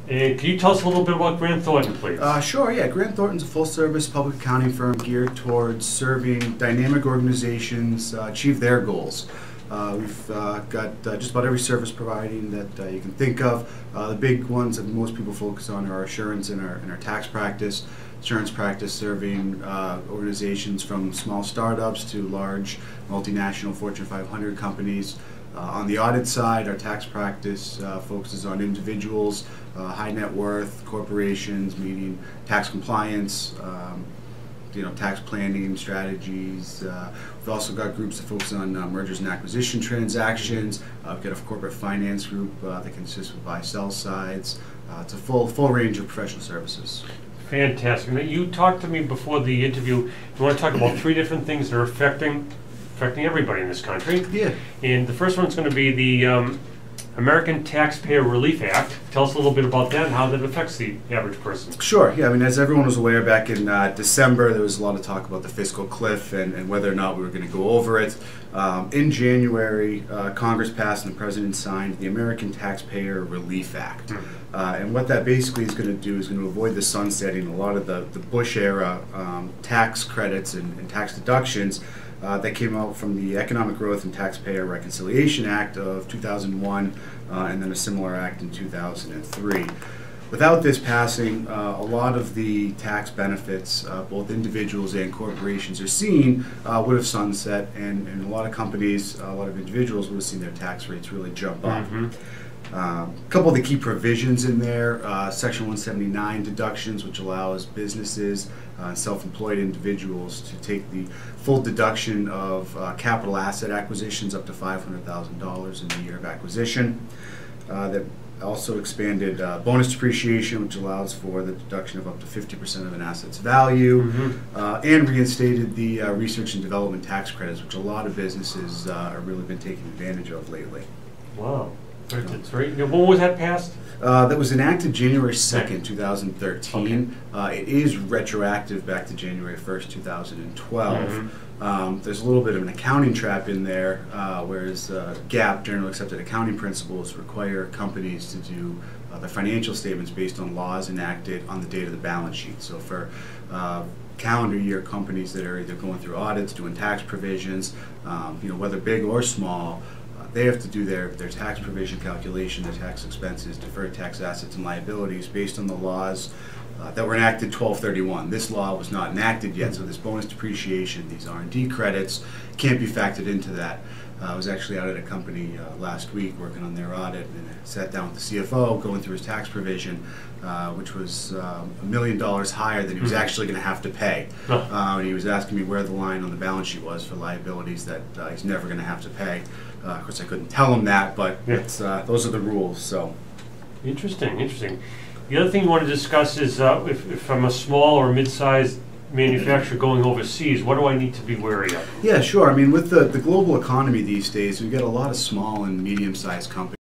And can you tell us a little bit about Grant Thornton, please? Sure, yeah. Grant Thornton's a full-service public accounting firm geared towards serving dynamic organizations achieve their goals. We've got just about every service providing that you can think of. The big ones that most people focus on are our assurance and our tax practice. Insurance practice serving organizations from small startups to large multinational Fortune 500 companies. On the audit side, our tax practice focuses on individuals, high net worth, corporations, meaning tax compliance, tax planning strategies. We've also got groups that focus on mergers and acquisition transactions. We've got a corporate finance group that consists of buy-sell sides. It's a full range of professional services. Fantastic. Now, you talked to me before the interview. You want to talk about three different things that are affecting everybody in this country. Yeah. And the first one's going to be the American Taxpayer Relief Act. Tell us a little bit about that and how that affects the average person. Sure. Yeah. I mean, as everyone was aware, back in December, there was a lot of talk about the fiscal cliff and whether or not we were going to go over it. In January, Congress passed and the President signed the American Taxpayer Relief Act. And what that basically is going to do is going to avoid the sunsetting a lot of the Bush-era tax credits and tax deductions that came out from the Economic Growth and Taxpayer Reconciliation Act of 2001 and then a similar act in 2003. Without this passing, a lot of the tax benefits both individuals and corporations are seeing would have sunset, and a lot of companies, a lot of individuals would have seen their tax rates really jump up. A couple of the key provisions in there, Section 179 deductions, which allows businesses, self-employed individuals to take the full deduction of capital asset acquisitions up to $500,000 in the year of acquisition. That also expanded bonus depreciation, which allows for the deduction of up to 50% of an asset's value, and reinstated the research and development tax credits, which a lot of businesses have really been taking advantage of lately. Wow. That's right. When was that passed? That was enacted January 2nd, 2013. Okay. It is retroactive back to January 1st, 2012. There's a little bit of an accounting trap in there, whereas GAAP, General Accepted Accounting Principles, require companies to do their financial statements based on laws enacted on the date of the balance sheet. So for calendar year companies that are either going through audits, doing tax provisions, whether big or small, they have to do their tax provision calculation, their tax expenses, deferred tax assets and liabilities based on the laws that were enacted 12/31. This law was not enacted yet, so this bonus depreciation, these R&D credits, can't be factored into that. I was actually out at a company last week working on their audit, and I sat down with the CFO going through his tax provision, which was $1 million higher than he was actually going to have to pay. And he was asking me where the line on the balance sheet was for liabilities that he's never going to have to pay. Of course, I couldn't tell him that, but it's, those are the rules. So, interesting. The other thing you want to discuss is if I'm a small or mid-sized manufacturer going overseas, what do I need to be wary of? Yeah, sure. I mean, with the global economy these days, we've got a lot of small and medium-sized companies